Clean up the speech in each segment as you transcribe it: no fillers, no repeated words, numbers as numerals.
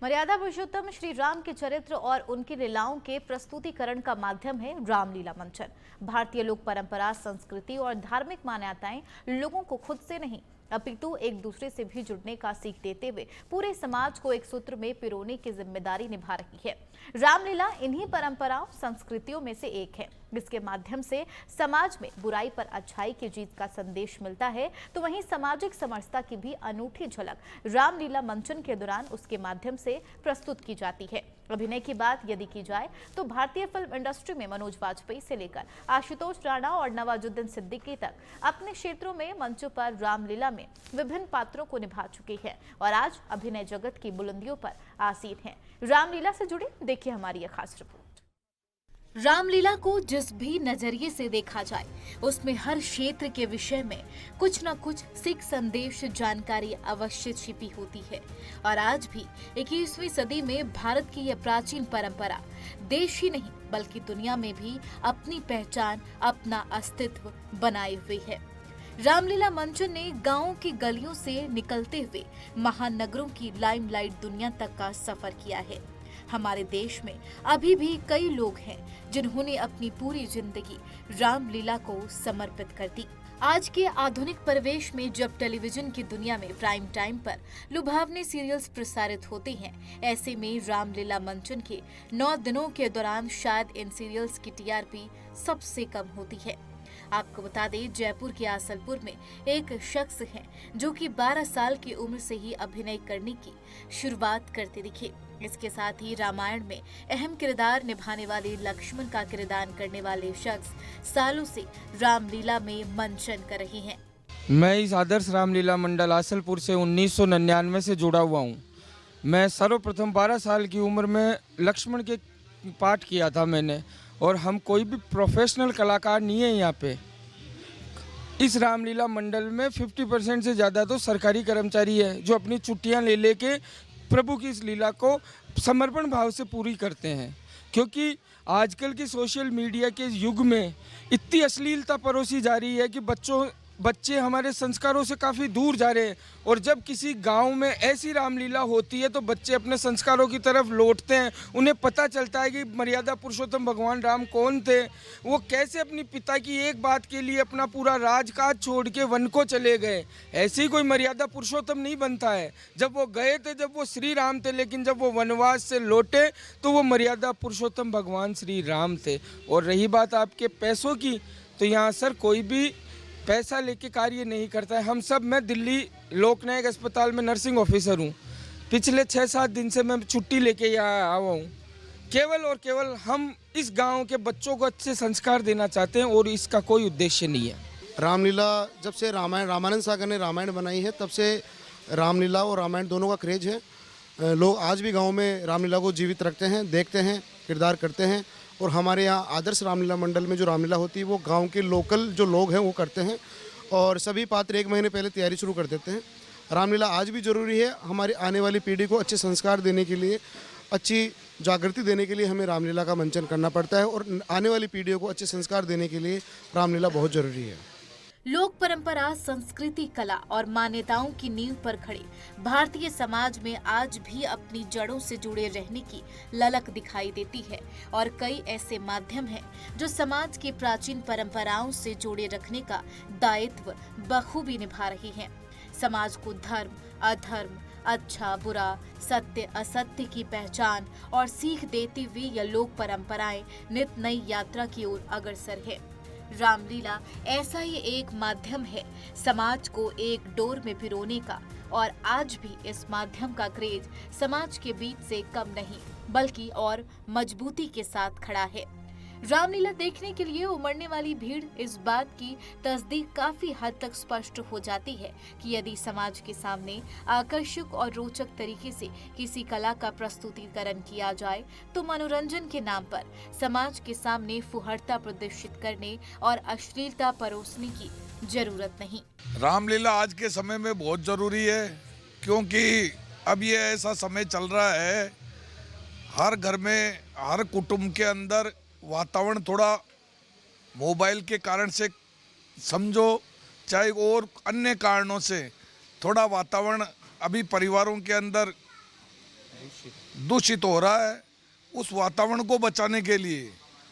मर्यादा पुरुषोत्तम श्री राम के चरित्र और उनकी लीलाओं के प्रस्तुतिकरण का माध्यम है रामलीला मंचन। भारतीय लोक परंपरा, संस्कृति और धार्मिक मान्यताएं लोगों को खुद से नहीं अपितु एक दूसरे से भी जुड़ने का सीख देते हुए पूरे समाज को एक सूत्र में पिरोने की जिम्मेदारी निभा रही है। रामलीला इन्हीं परंपराओं, संस्कृतियों में से एक है। इसके माध्यम से समाज में बुराई पर अच्छाई की जीत का संदेश मिलता है, तो वहीं सामाजिक समरसता की भी अनूठी झलक रामलीला मंचन के दौरान उसके माध्यम से प्रस्तुत की जाती है। अभिनय की बात यदि की जाए तो भारतीय फिल्म इंडस्ट्री में मनोज वाजपेयी से लेकर आशुतोष राणा और नवाजुद्दीन सिद्दीकी तक अपने क्षेत्रों में मंचों पर रामलीला में विभिन्न पात्रों को निभा चुकी है और आज अभिनय जगत की बुलंदियों पर आसीन है। रामलीला से जुड़ी देखिए हमारी यह खास रिपोर्ट। रामलीला को जिस भी नजरिए से देखा जाए उसमें हर क्षेत्र के विषय में कुछ न कुछ सिख संदेश, जानकारी अवश्य छिपी होती है। और आज भी 21वीं सदी में भारत की यह प्राचीन परंपरा देश ही नहीं बल्कि दुनिया में भी अपनी पहचान, अपना अस्तित्व बनाए हुए है। रामलीला मंचन ने गांवों की गलियों से निकलते हुए महानगरों की लाइमलाइट दुनिया तक का सफर किया है। हमारे देश में अभी भी कई लोग हैं जिन्होंने अपनी पूरी जिंदगी रामलीला को समर्पित कर दी। आज के आधुनिक परिवेश में जब टेलीविजन की दुनिया में प्राइम टाइम पर लुभावने सीरियल्स प्रसारित होते हैं, ऐसे में रामलीला मंचन के 9 दिनों के दौरान शायद इन सीरियल्स की टीआरपी सबसे कम होती है। आपको बता दें, जयपुर के आसलपुर में एक शख्स हैं जो कि 12 साल की उम्र से ही अभिनय करने की शुरुआत करते दिखे। इसके साथ ही रामायण में अहम किरदार निभाने वाले लक्ष्मण का किरदार करने वाले शख्स सालों से रामलीला में मंचन कर रहे हैं। मैं इस आदर्श रामलीला मंडल आसलपुर से 1999 से जुड़ा हुआ हूँ। मैं सर्वप्रथम 12 साल की उम्र में लक्ष्मण के पाठ किया था मैंने, और हम कोई भी प्रोफेशनल कलाकार नहीं है यहाँ पे। इस रामलीला मंडल में 50% से ज़्यादा तो सरकारी कर्मचारी है जो अपनी छुट्टियाँ ले लेके प्रभु की इस लीला को समर्पण भाव से पूरी करते हैं। क्योंकि आजकल के सोशल मीडिया के युग में इतनी अश्लीलता परोसी जा रही है कि बच्चे हमारे संस्कारों से काफ़ी दूर जा रहे हैं, और जब किसी गांव में ऐसी रामलीला होती है तो बच्चे अपने संस्कारों की तरफ लौटते हैं। उन्हें पता चलता है कि मर्यादा पुरुषोत्तम भगवान राम कौन थे, वो कैसे अपनी पिता की एक बात के लिए अपना पूरा राजकाज छोड़ के वन को चले गए। ऐसे ही कोई मर्यादा पुरुषोत्तम नहीं बनता है। जब वो गए थे, जब वो श्री राम थे, लेकिन जब वो वनवास से लौटे तो वो मर्यादा पुरुषोत्तम भगवान श्री राम थे। और रही बात आपके पैसों की, तो यहाँ सर कोई भी पैसा लेके कार्य नहीं करता है। हम सब, मैं दिल्ली लोकनायक अस्पताल में नर्सिंग ऑफिसर हूँ। पिछले 6-7 दिन से मैं छुट्टी लेके यहाँ आया हुआ हूँ। केवल और केवल हम इस गांव के बच्चों को अच्छे संस्कार देना चाहते हैं और इसका कोई उद्देश्य नहीं है। रामलीला जब से रामानंद सागर ने रामायण बनाई है, तब से रामलीला और रामायण दोनों का क्रेज है। लोग आज भी गाँव में रामलीला को जीवित रखते हैं, देखते हैं, किरदार करते हैं। और हमारे यहाँ आदर्श रामलीला मंडल में जो रामलीला होती है वो गांव के लोकल जो लोग हैं वो करते हैं, और सभी पात्र 1 महीने पहले तैयारी शुरू कर देते हैं। रामलीला आज भी ज़रूरी है। हमारी आने वाली पीढ़ी को अच्छे संस्कार देने के लिए, अच्छी जागृति देने के लिए हमें रामलीला का मंचन करना पड़ता है, और आने वाली पीढ़ियों को अच्छे संस्कार देने के लिए रामलीला बहुत ज़रूरी है। लोक परंपरा, संस्कृति, कला और मान्यताओं की नींव पर खड़े भारतीय समाज में आज भी अपनी जड़ों से जुड़े रहने की ललक दिखाई देती है, और कई ऐसे माध्यम हैं जो समाज की प्राचीन परंपराओं से जोड़े रखने का दायित्व बखूबी निभा रही हैं। समाज को धर्म, अधर्म, अच्छा, बुरा, सत्य, असत्य की पहचान और सीख देती हुई यह लोक परंपराएं नित नई यात्रा की ओर अग्रसर है। रामलीला ऐसा ही एक माध्यम है समाज को एक डोर में पिरोने का, और आज भी इस माध्यम का क्रेज समाज के बीच से कम नहीं बल्कि और मजबूती के साथ खड़ा है। रामलीला देखने के लिए उमड़ने वाली भीड़ इस बात की तस्दीक काफी हद तक स्पष्ट हो जाती है कि यदि समाज के सामने आकर्षक और रोचक तरीके से किसी कला का प्रस्तुतिकरण किया जाए तो मनोरंजन के नाम पर समाज के सामने फुहरता प्रदर्शित करने और अश्लीलता परोसने की जरूरत नहीं। रामलीला आज के समय में बहुत जरूरी है, क्योंकि अब ये ऐसा समय चल रहा है, हर घर में, हर कुटुंब के अंदर वातावरण थोड़ा मोबाइल के कारण से समझो, चाहे और अन्य कारणों से थोड़ा वातावरण अभी परिवारों के अंदर दूषित हो रहा है, उस वातावरण को बचाने के लिए,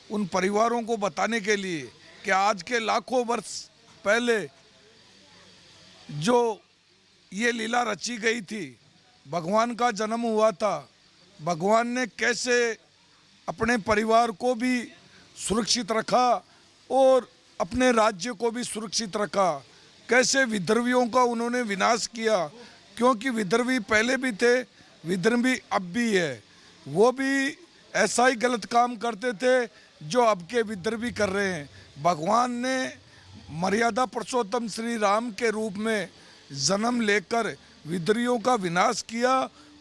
उन परिवारों को बताने के लिए कि आज के लाखों वर्ष पहले जो ये लीला रची गई थी, भगवान का जन्म हुआ था, भगवान ने कैसे अपने परिवार को भी सुरक्षित रखा और अपने राज्य को भी सुरक्षित रखा, कैसे विद्रोहियों का उन्होंने विनाश किया, क्योंकि विद्रोही पहले भी थे, विद्रोही अब भी है, वो भी ऐसा ही गलत काम करते थे जो अब के विद्रोही कर रहे हैं। भगवान ने मर्यादा पुरुषोत्तम श्री राम के रूप में जन्म लेकर विद्रोहियों का विनाश किया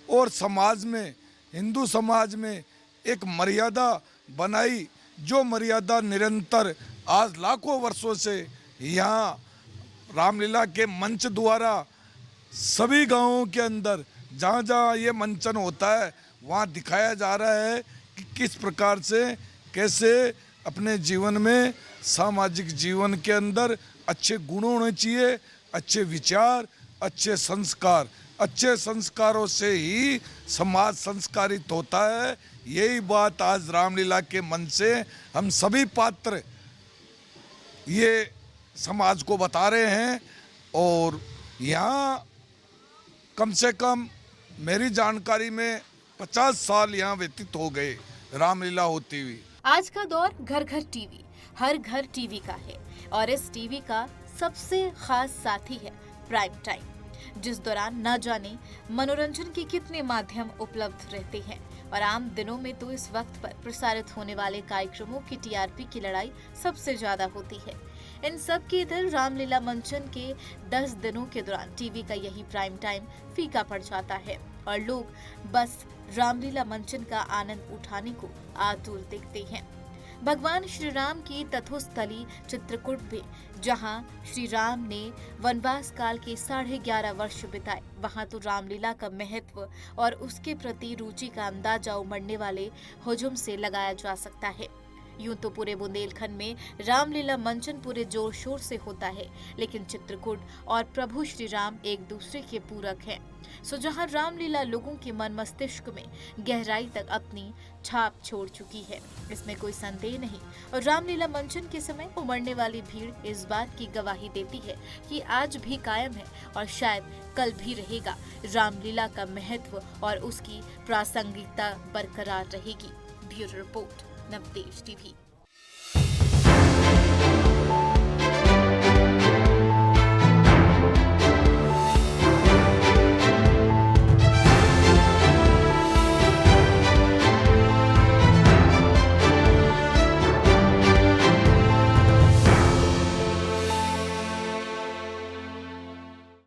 और समाज में, हिंदू समाज में एक मर्यादा बनाई, जो मर्यादा निरंतर आज लाखों वर्षों से यहाँ रामलीला के मंच द्वारा सभी गांवों के अंदर जहाँ जहाँ ये मंचन होता है वहाँ दिखाया जा रहा है कि किस प्रकार से कैसे अपने जीवन में, सामाजिक जीवन के अंदर अच्छे गुण होने चाहिए, अच्छे विचार, अच्छे संस्कार, अच्छे संस्कारों से ही समाज संस्कारित होता है। यही बात आज रामलीला के मंच से हम सभी पात्र ये समाज को बता रहे हैं। और यहाँ कम से कम मेरी जानकारी में 50 साल यहाँ व्यतीत हो गए रामलीला होती हुई। आज का दौर घर घर टीवी, हर घर टीवी का है और इस टीवी का सबसे खास साथी है प्राइम टाइम, जिस दौरान न जाने मनोरंजन के कितने माध्यम उपलब्ध रहते हैं और आम दिनों में तो इस वक्त पर प्रसारित होने वाले कार्यक्रमों की टीआरपी की लड़ाई सबसे ज्यादा होती है। इन सब के इधर रामलीला मंचन के 10 दिनों के दौरान टीवी का यही प्राइम टाइम फीका पड़ जाता है और लोग बस रामलीला मंचन का आनंद उठाने को आतुर देखते हैं। भगवान श्री राम की तथोस्थली चित्रकूट में जहां श्री राम ने वनवास काल के 11.5 वर्ष बिताए, वहां तो रामलीला का महत्व और उसके प्रति रुचि का अंदाजा उमड़ने वाले हुजुम से लगाया जा सकता है। यूं तो पूरे बुंदेलखंड में रामलीला मंचन पूरे जोर शोर से होता है, लेकिन चित्रकूट और प्रभु श्री राम एक दूसरे के पूरक हैं। सो जहां रामलीला लोगों के मन मस्तिष्क में गहराई तक अपनी छाप छोड़ चुकी है, इसमें कोई संदेह नहीं। और रामलीला मंचन के समय उमड़ने वाली भीड़ इस बात की गवाही देती है कि आज भी कायम है और शायद कल भी रहेगा रामलीला का महत्व और उसकी प्रासंगिकता बरकरार रहेगी। Bureau report, Navtej TV.